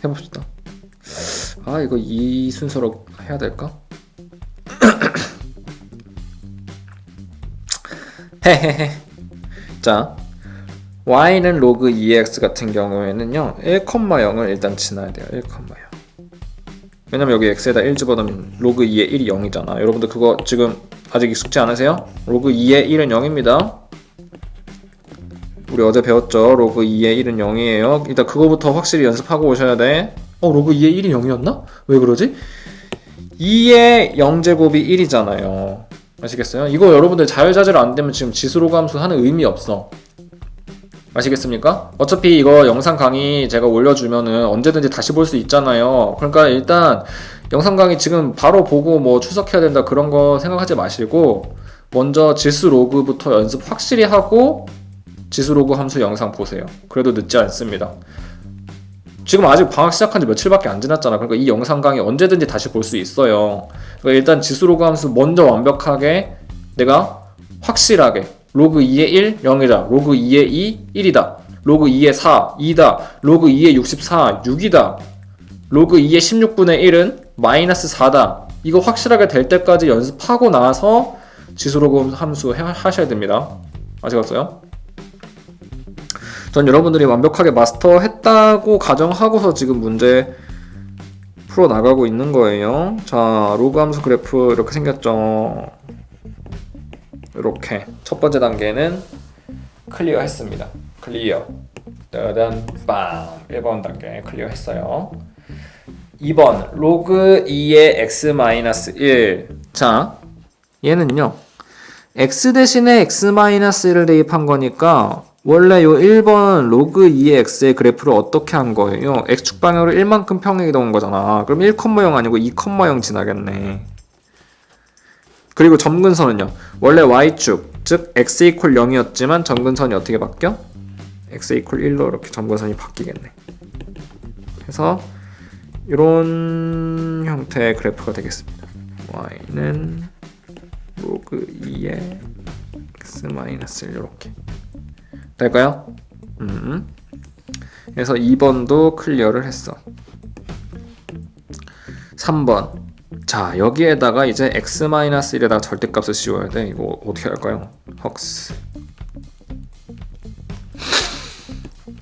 Speaker 1: 해봅시다. 이거 이 순서로 해야 될까? 헤헤헤. 자, y는 로그 2x 같은 경우에는요, 1,0을 일단 지나야 돼요. 1,0. 왜냐면 여기 x에다 1 집어넣으면 로그 2의 1이 0이잖아. 여러분들 그거 지금 아직 익숙지 않으세요? 로그 2의 1은 0입니다. 우리 어제 배웠죠? 로그 2의 1은 0이에요. 일단 그거부터 확실히 연습하고 오셔야 돼. 로그 2의 1이 0이었나? 왜 그러지? 2의 0제곱이 1이잖아요. 아시겠어요? 이거 여러분들 자유자재로 안 되면 지금 지수로그 함수 하는 의미 없어. 아시겠습니까? 어차피 이거 영상 강의 제가 올려주면은 언제든지 다시 볼 수 있잖아요. 그러니까 일단 영상 강의 지금 바로 보고 뭐 출석해야 된다 그런 거 생각하지 마시고 먼저 지수로그부터 연습 확실히 하고 지수로그 함수 영상 보세요. 그래도 늦지 않습니다. 지금 아직 방학 시작한 지 며칠밖에 안 지났잖아. 그러니까 이 영상 강의 언제든지 다시 볼 수 있어요. 그러니까 일단 지수로그 함수 먼저 완벽하게 내가 확실하게 로그 2의 1, 0이다. 로그 2의 2, 1이다. 로그 2의 4, 2다. 로그 2의 64, 6이다. 로그 2의 16분의 1은 마이너스 4다. 이거 확실하게 될 때까지 연습하고 나서 지수로그 함수 하셔야 됩니다. 아시겠어요? 전 여러분들이 완벽하게 마스터했다고 가정하고서 지금 문제 풀어나가고 있는 거예요. 자, 로그 함수 그래프 이렇게 생겼죠. 이렇게 첫 번째 단계는 클리어 했습니다. 클리어. 따단 빵. 1번 단계 클리어 했어요. 2번 로그 2의 x-1. 자, 얘는요. x 대신에 x-1을 대입한 거니까 원래 요 1번 로그 2의 x의 그래프를 어떻게 한 거예요? x축 방향으로 1만큼 평행 이동한 거잖아. 그럼 1,0 아니고 2,0 지나겠네. 그리고 점근선은요. 원래 y축, 즉 x 이퀄 0이었지만 점근선이 어떻게 바뀌어? x 이퀄 1로 이렇게 점근선이 바뀌겠네. 그래서 이런 형태의 그래프가 되겠습니다. y는 로그 2의 x-1 이렇게 될까요? 그래서 2번도 클리어를 했어. 3번. 자, 여기에다가 이제 x-1에다가 절대값을 씌워야 돼. 이거 어떻게 할까요? 헉스.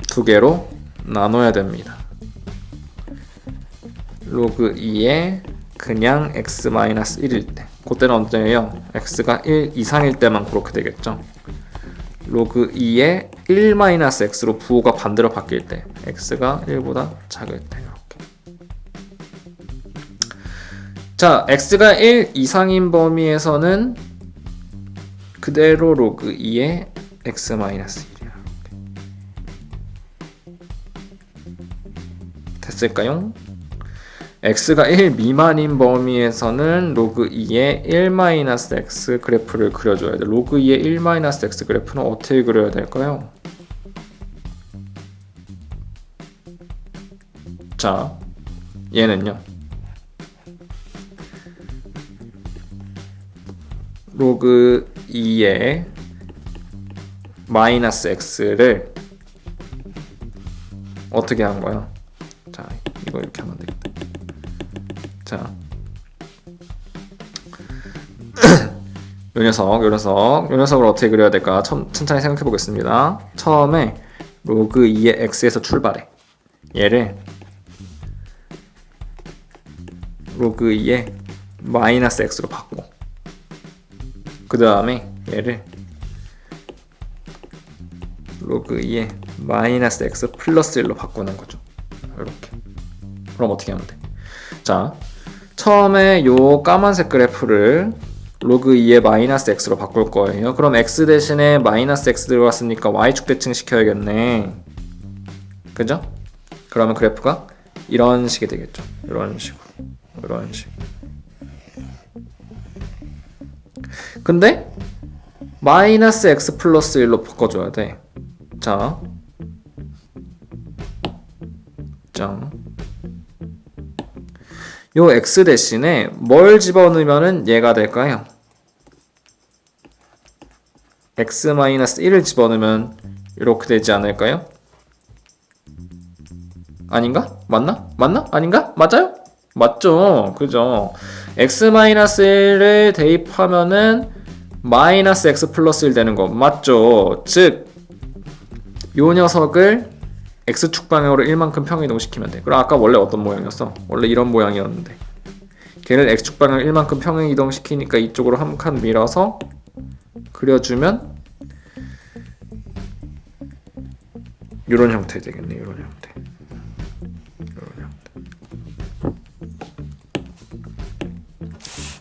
Speaker 1: 두 개로 나눠야 됩니다. 로그 2에 그냥 x-1일 때. 그때는 언제예요? x가 1 이상일 때만 그렇게 되겠죠. 로그 2에 1-x로 부호가 반대로 바뀔 때. x가 1보다 작을 때. 자, x가 1 이상인 범위에서는 그대로 로그 2의 x-1이야. 됐을까요? x가 1 미만인 범위에서는 로그 2의 1-x 그래프를 그려줘야 돼. 로그 2의 1-x 그래프는 어떻게 그려야 될까요? 자, 얘는요. 로그 2의 마이너스 x를 어떻게 한 거야? 자, 이거 이렇게 하면 되겠다. 자, 요 녀석을 어떻게 그려야 될까? 천천히 생각해 보겠습니다. 처음에 로그 2의 x에서 출발해. 얘를 로그 2의 마이너스 x로 바꿔. 그 다음에 얘를 로그 2의 마이너스 x 플러스 1로 바꾸는 거죠. 이렇게. 그럼 어떻게 하면 돼? 자, 처음에 요 까만색 그래프를 로그 2의 마이너스 x로 바꿀 거예요. 그럼 x 대신에 마이너스 x 들어갔으니까 y축 대칭 시켜야겠네. 그죠? 그러면 그래프가 이런 식이 되겠죠. 이런 식으로. 이런 식. 근데 마이너스 x 플러스 1로 바꿔줘야 돼. 자, 요 x 대신에 뭘 집어넣으면은 얘가 될까요? x-1을 집어넣으면 이렇게 되지 않을까요? 아닌가? 맞나? 아닌가? 맞아요? 맞죠? 그죠? x-1을 대입하면은 마이너스 x 플러스 1 되는 거 맞죠? 즉, 요 녀석을 x축 방향으로 1만큼 평행이동시키면 돼. 그럼 아까 원래 어떤 모양이었어? 원래 이런 모양이었는데 걔를 x축 방향으로 1만큼 평행이동시키니까 이쪽으로 한 칸 밀어서 그려주면 이런 형태 되겠네. 이런 형태.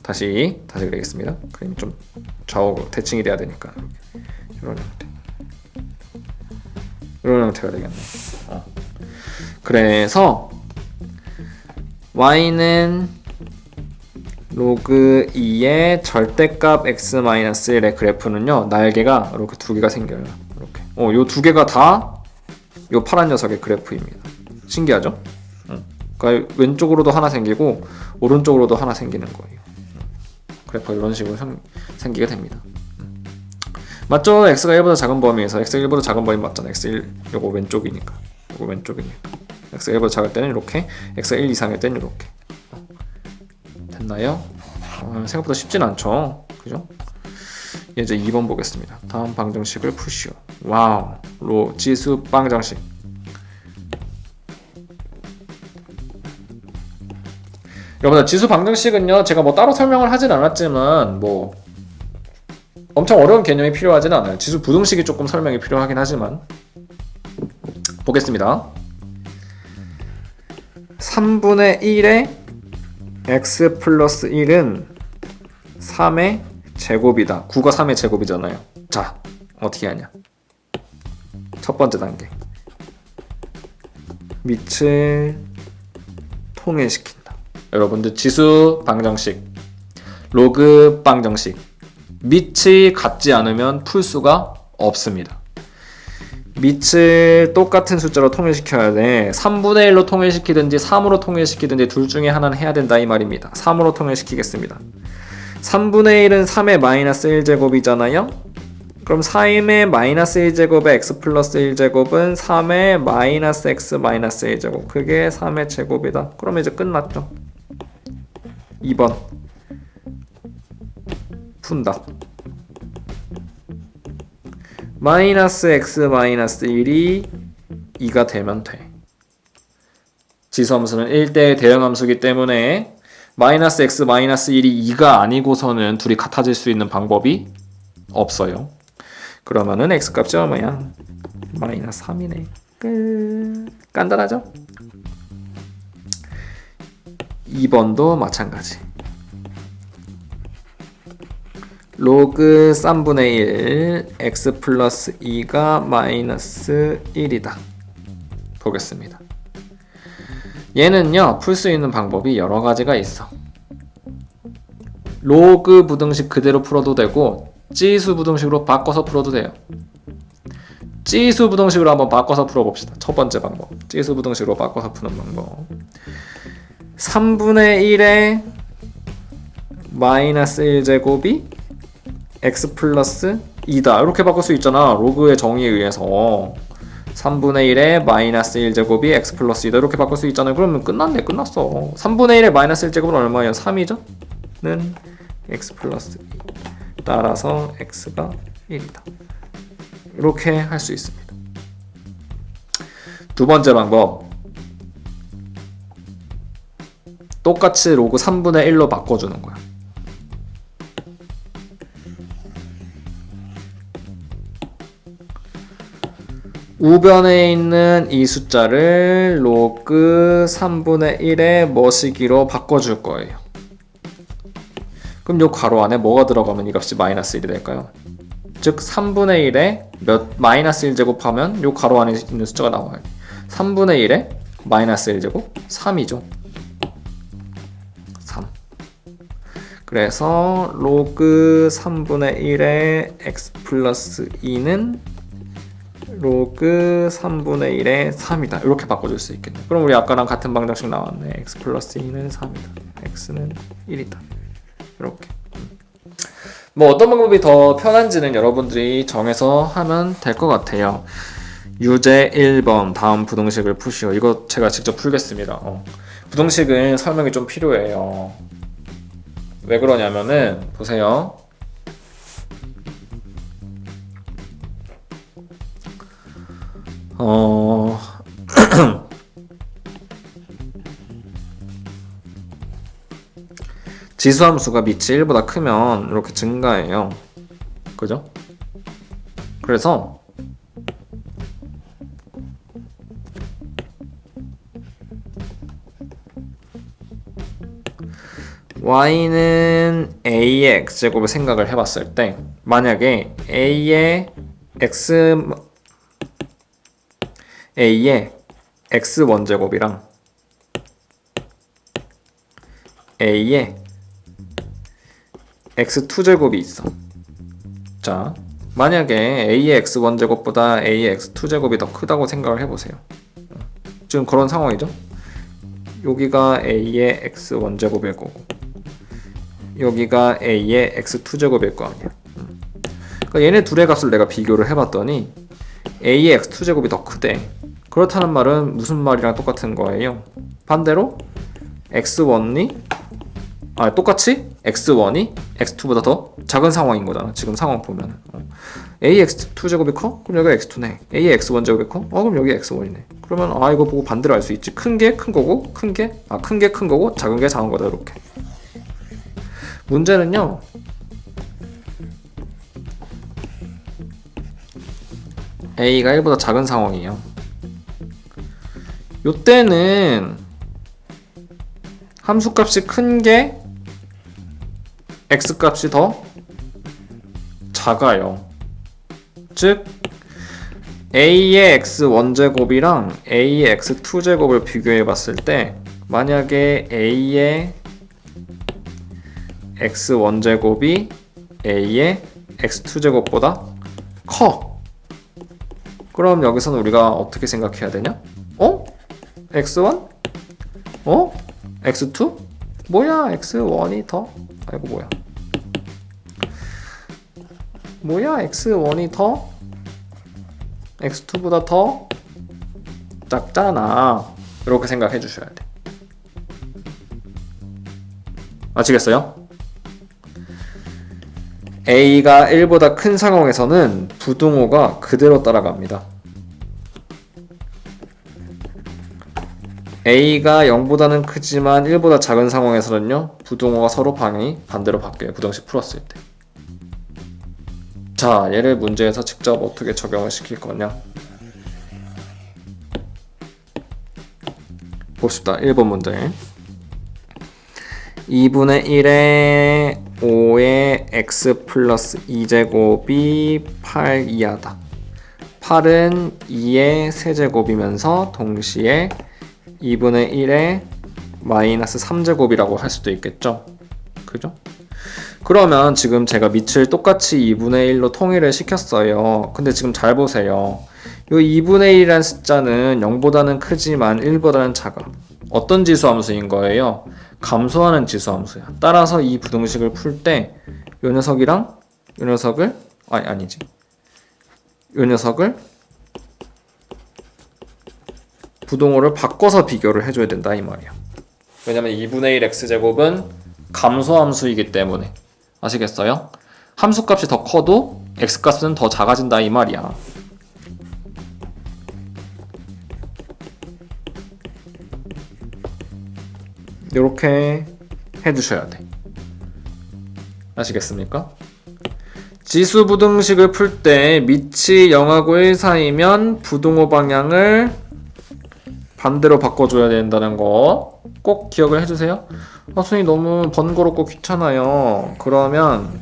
Speaker 1: 다시 그리겠습니다. 그림이 좀 좌우 대칭이 돼야 되니까 이런 형태. 이런 형태가 되겠네. 그래서 y는 로그 2의 절대값 x-1의 그래프는요, 날개가 이렇게 두 개가 생겨요. 이렇게. 요 두 개가 다 요 파란 녀석의 그래프입니다. 신기하죠? 그러니까 왼쪽으로도 하나 생기고 오른쪽으로도 하나 생기는 거예요. 그래프가 이런 식으로 생기게 됩니다. 맞죠? x가 1보다 작은 범위에서 x가 1보다 작은 범위 맞잖아. x1 요거 왼쪽이니까. 요거 왼쪽이니까. x가 1보다 작을 때는 이렇게, x가 1 이상일 때는 이렇게. 됐나요? 생각보다 쉽진 않죠. 그죠? 이제 2번 보겠습니다. 다음 방정식을 푸시오. 와우. 지수 방정식. 여러분들 지수 방정식은요, 제가 뭐 따로 설명을 하진 않았지만 뭐 엄청 어려운 개념이 필요하진 않아요. 지수 부등식이 조금 설명이 필요하긴 하지만 보겠습니다. 3분의 1의 x 플러스 1은 3의 제곱이다. 9가 3의 제곱이잖아요. 자, 어떻게 하냐? 첫 번째 단계. 밑을 통일시킨다. 여러분들 지수 방정식, 로그 방정식, 밑이 같지 않으면 풀 수가 없습니다. 밑을 똑같은 숫자로 통일시켜야 돼. 3분의 1로 통일시키든지 3으로 통일시키든지 둘 중에 하나는 해야 된다 이 말입니다. 3으로 통일시키겠습니다. 3분의 1은 3의 마이너스 1제곱이잖아요. 그럼 3의 마이너스 1제곱의 x 플러스 1제곱은 3의 마이너스 x 마이너스 1제곱. 그게 3의 제곱이다. 그럼 이제 끝났죠. 2번 푼다. 마이너스 x 마이너스 1이 2가 되면 돼. 지수함수는 1대 대형함수이기 때문에 마이너스 x 마이너스 1이 2가 아니고서는 둘이 같아질 수 있는 방법이 없어요. 그러면은 x 값이 얼마야? 마이너스 3이네. 끝. 간단하죠? 2번도 마찬가지. 로그 3분의 1 x 플러스 2가 마이너스 1이다. 보겠습니다. 얘는요, 풀 수 있는 방법이 여러 가지가 있어. 로그 부등식 그대로 풀어도 되고 찌수 부등식으로 바꿔서 풀어도 돼요. 찌수 부등식으로 한번 바꿔서 풀어봅시다. 첫 번째 방법. 찌수 부등식으로 바꿔서 푸는 방법. 3분의 1의 마이너스 1제곱이 x 플러스 2다. 이렇게 바꿀 수 있잖아. 로그의 정의에 의해서 3분의 1의 마이너스 1제곱이 x 플러스 2다. 이렇게 바꿀 수 있잖아요. 그러면 끝났네. 끝났어. 3분의 1의 마이너스 1제곱은 얼마예요? 3이죠? 는 x 플러스 2. 따라서 x가 1이다. 이렇게 할 수 있습니다. 두 번째 방법. 똑같이 로그 3분의 1로 바꿔주는 거야. 우변에 있는 이 숫자를 로그 3분의 1의 뭐시기로 바꿔줄 거예요. 그럼 요 괄호 안에 뭐가 들어가면 이 값이 마이너스 1이 될까요? 즉 3분의 1에 마이너스 1제곱 하면 요 괄호 안에 있는 숫자가 나와요. 3분의 1에 마이너스 1제곱 3이죠. 3. 그래서 로그 3분의 1의 x 플러스 2는 로그 3분의 1의 3이다. 이렇게 바꿔줄 수 있겠네. 그럼 우리 아까랑 같은 방정식 나왔네. x 플러스 2는 3이다. x는 1이다. 이렇게. 뭐 어떤 방법이 더 편한지는 여러분들이 정해서 하면 될 것 같아요. 유제 1번 다음 부등식을 푸시오. 이거 제가 직접 풀겠습니다. 부등식은 설명이 좀 필요해요. 왜 그러냐면은 보세요. 지수함수가 밑이 1보다 크면 이렇게 증가해요. 그죠? 그래서 y는 a의 x제곱을 생각을 해봤을 때 만약에 a의 x1제곱이랑 a의 x2제곱이 있어. 자, 만약에 a의 x1제곱보다 a의 x2제곱이 더 크다고 생각을 해보세요. 지금 그런 상황이죠. 여기가 a의 x1제곱일 거고 여기가 a의 x2제곱일 거 아니야. 그러니까 얘네 둘의 값을 내가 비교를 해봤더니 a의 x2제곱이 더 크대. 그렇다는 말은 무슨 말이랑 똑같은 거예요? 반대로 x1이 똑같이 x1이 x2보다 더 작은 상황인 거잖아. 지금 상황 보면 a의 x2제곱이 커? 그럼 여기가 x2네. a의 x1제곱이 커? 그럼 여기 x1이네. 그러면 이거 보고 반대로 알 수 있지. 큰 게 큰 거고 큰 게 큰 거고 작은 게 작은 거다. 이렇게. 문제는요. a가 1보다 작은 상황이에요. 요때는 함수값이 큰 게 x값이 더 작아요. 즉 a의 x1제곱이랑 a의 x2제곱을 비교해 봤을 때 만약에 a의 x1제곱이 a의 x2제곱보다 커. 그럼 여기서는 우리가 어떻게 생각해야 되냐? x1? x2? 뭐야, x1이 더? 뭐야, x1이 더? x2보다 더 작잖아. 이렇게 생각해 주셔야 돼. 아시겠어요? a가 1보다 큰 상황에서는 부등호가 그대로 따라갑니다. a가 0보다는 크지만 1보다 작은 상황에서는요, 부등호가 서로 방향이 반대로 바뀌어요. 부등식 풀었을 때. 자, 얘를 문제에서 직접 어떻게 적용을 시킬 거냐? 봅시다. 1번 문제. 2분의 1에 5의 x 플러스 2제곱이 8 이하다. 8은 2의 세제곱이면서 동시에 2분의 1에 마이너스 3제곱이라고 할 수도 있겠죠? 그죠? 그러면 지금 제가 밑을 똑같이 2분의 1로 통일을 시켰어요. 근데 지금 잘 보세요. 이 2분의 1이라는 숫자는 0보다는 크지만 1보다는 작아. 어떤 지수함수인 거예요? 감소하는 지수함수야. 따라서 이 부등식을 풀 때 이 녀석이랑 이 녀석을 이 녀석을 부등호를 바꿔서 비교를 해줘야 된다 이 말이야. 왜냐면 2분의 1 x제곱은 감소함수이기 때문에. 아시겠어요? 함수값이 더 커도 x값은 더 작아진다 이 말이야. 이렇게 해주셔야 돼. 아시겠습니까? 지수 부등식을 풀 때 밑이 0하고 1 사이면 부등호 방향을 반대로 바꿔줘야 된다는 거 꼭 기억을 해주세요. 선생님 너무 번거롭고 귀찮아요. 그러면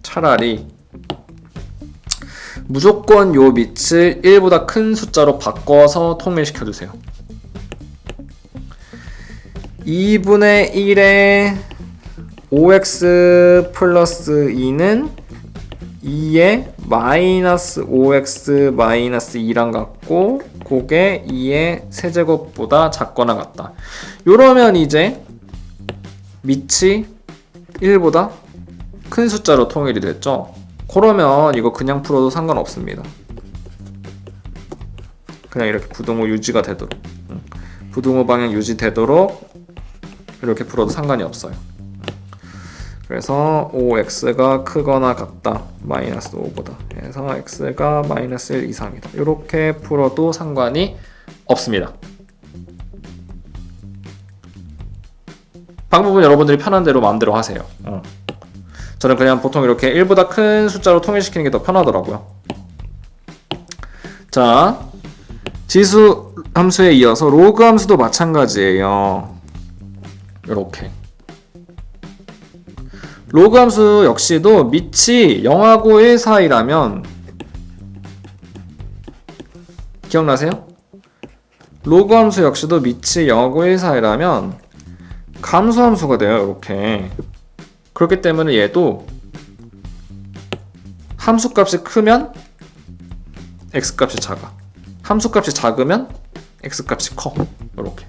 Speaker 1: 차라리 무조건 요 밑을 1보다 큰 숫자로 바꿔서 통일시켜주세요. 2분의 1에 5x 플러스 2는 2의 마이너스 5x 마이너스 2랑 같고 그게 2의 세제곱보다 작거나 같다. 요러면 이제 밑이 1보다 큰 숫자로 통일이 됐죠. 그러면 이거 그냥 풀어도 상관없습니다. 그냥 이렇게 부등호 유지가 되도록 부등호 방향 유지되도록 이렇게 풀어도 상관이 없어요. 그래서 5x가 크거나 같다. 마이너스 5보다. 그래서 x가 마이너스 1 이상이다. 이렇게 풀어도 상관이 없습니다. 방법은 여러분들이 편한 대로 마음대로 하세요. 저는 그냥 보통 이렇게 1보다 큰 숫자로 통일시키는 게 더 편하더라고요. 자, 지수 함수에 이어서 로그 함수도 마찬가지예요. 이렇게. 로그 함수 역시도 밑이 0하고 1 사이라면 기억나세요? 로그 함수 역시도 밑이 0하고 1 사이라면 감소 함수가 돼요. 이렇게. 그렇기 때문에 얘도 함수 값이 크면 x 값이 작아. 함수 값이 작으면 x 값이 커. 이렇게.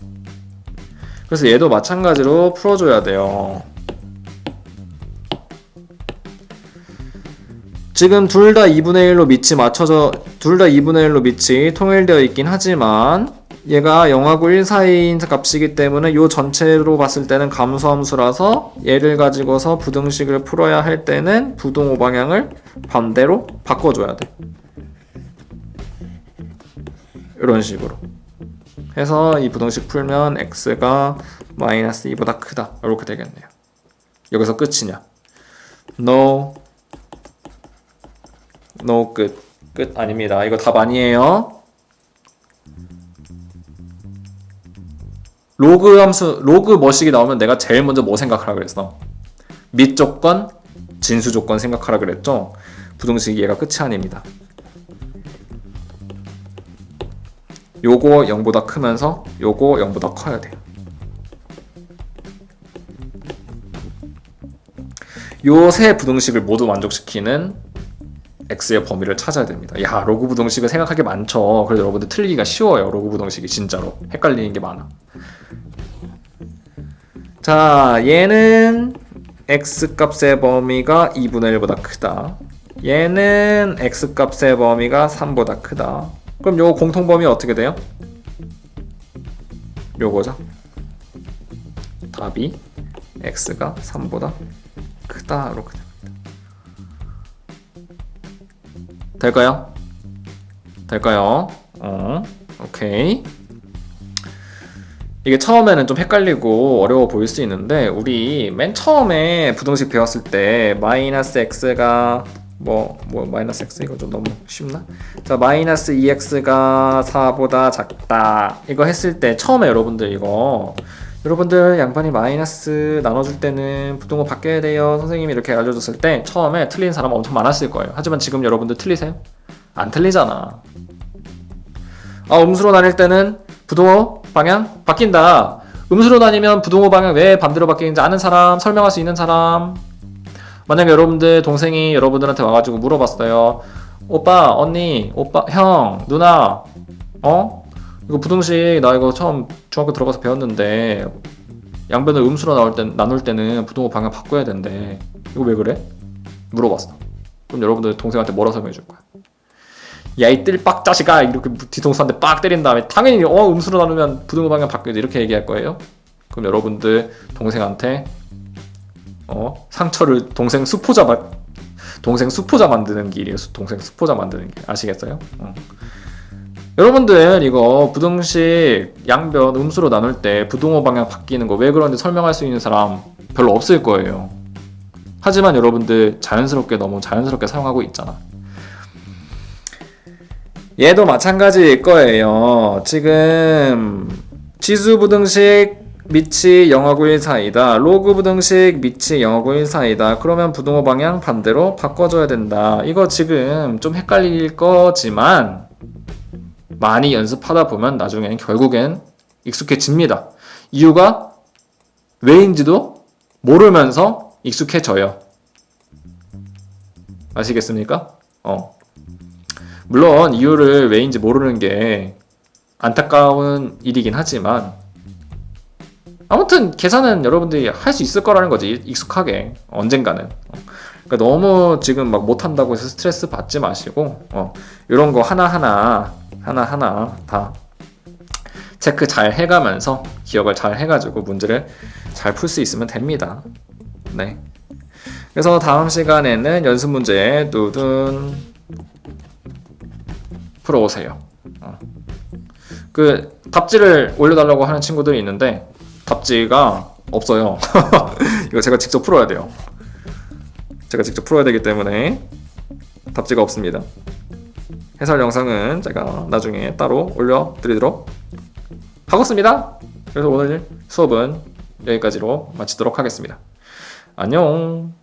Speaker 1: 그래서 얘도 마찬가지로 풀어줘야 돼요. 지금 둘 다 2분의 1로 밑이 맞춰져, 둘 다 2분의 1로 밑이 통일되어 있긴 하지만 얘가 0하고 1 사이인 값이기 때문에 요 전체로 봤을 때는 감소함수라서 얘를 가지고서 부등식을 풀어야 할 때는 부등호 방향을 반대로 바꿔줘야 돼. 이런 식으로 해서 이 부등식 풀면 x가 마이너스 2보다 크다. 이렇게 되겠네요. 여기서 끝이냐? No. 끝 아닙니다. 이거 답 아니에요. 로그 함수, 로그 뭐식이 나오면 내가 제일 먼저 뭐 생각하라 그랬어? 밑 조건, 진수 조건 생각하라 그랬죠? 부등식이 얘가 끝이 아닙니다. 요거 0보다 크면서 요거 0보다 커야 돼요. 요 세 부등식을 모두 만족시키는 x의 범위를 찾아야 됩니다. 야, 로그 부등식은 생각할 게 많죠. 그래서 여러분들 틀리기가 쉬워요. 로그 부등식이 진짜로 헷갈리는 게 많아. 자, 얘는 x 값의 범위가 2분의 1보다 크다. 얘는 x 값의 범위가 3보다 크다. 그럼 요거 공통범위 어떻게 돼요? 요거죠. 답이 x가 3보다 크다. 이렇게 됩니다. 될까요? 오케이. 이게 처음에는 좀 헷갈리고 어려워 보일 수 있는데 우리 맨 처음에 부등식 배웠을 때 마이너스 x가 마이너스 x 이거 좀 너무 쉽나? 자, 마이너스 2x가 4보다 작다. 이거 했을 때 처음에 여러분들 양반이 마이너스 나눠줄 때는 부등호 바뀌어야 돼요. 선생님이 이렇게 알려줬을 때 처음에 틀린 사람 엄청 많았을 거예요. 하지만 지금 여러분들 틀리세요? 안 틀리잖아. 음수로 나뉠 때는 부등호 방향 바뀐다. 음수로 나뉘면 부등호 방향 왜 반대로 바뀌는지 아는 사람, 설명할 수 있는 사람. 만약에 여러분들 동생이 여러분들한테 와가지고 물어봤어요. 오빠, 언니, 오빠, 형, 누나, 이거 부등식 나 이거 처음 중학교 들어가서 배웠는데 양변을 음수로 나눌 때는 부등호 방향 바꿔야 된대. 이거 왜 그래? 물어봤어. 그럼 여러분들 동생한테 뭐라 설명해 줄 거야? 야, 이 뜰빡 자식아! 이렇게 뒤통수한테 빡 때린 다음에 당연히 음수로 나누면 부등호 방향 바뀌어야 돼. 이렇게 얘기할 거예요. 그럼 여러분들 동생한테 상처를 동생 수포자 만드는 길이에요. 동생 수포자 만드는 길. 아시겠어요? 여러분들 이거 부등식 양변 음수로 나눌 때 부등호 방향 바뀌는 거 왜 그런지 설명할 수 있는 사람 별로 없을 거예요. 하지만 여러분들 너무 자연스럽게 사용하고 있잖아. 얘도 마찬가지일 거예요. 지금 지수 부등식 밑이 0하고 1 사이다. 로그 부등식 밑이 0하고 1 사이다. 그러면 부등호 방향 반대로 바꿔줘야 된다. 이거 지금 좀 헷갈릴 거지만 많이 연습하다 보면 나중엔 결국엔 익숙해집니다. 이유가 왜인지도 모르면서 익숙해져요. 아시겠습니까? 물론 이유를 왜인지 모르는 게 안타까운 일이긴 하지만 아무튼 계산은 여러분들이 할 수 있을 거라는 거지. 익숙하게 언젠가는. 그러니까 너무 지금 막 못한다고 해서 스트레스 받지 마시고 이런 거 하나하나 다 체크 잘 해가면서 기억을 잘 해가지고 문제를 잘 풀 수 있으면 됩니다. 네. 그래서 다음 시간에는 연습 문제 두둔 풀어오세요. 그 답지를 올려달라고 하는 친구들이 있는데 답지가 없어요. 이거 제가 직접 풀어야 돼요. 제가 직접 풀어야 되기 때문에 답지가 없습니다. 해설 영상은 제가 나중에 따로 올려드리도록 하겠습니다. 그래서 오늘 수업은 여기까지로 마치도록 하겠습니다. 안녕.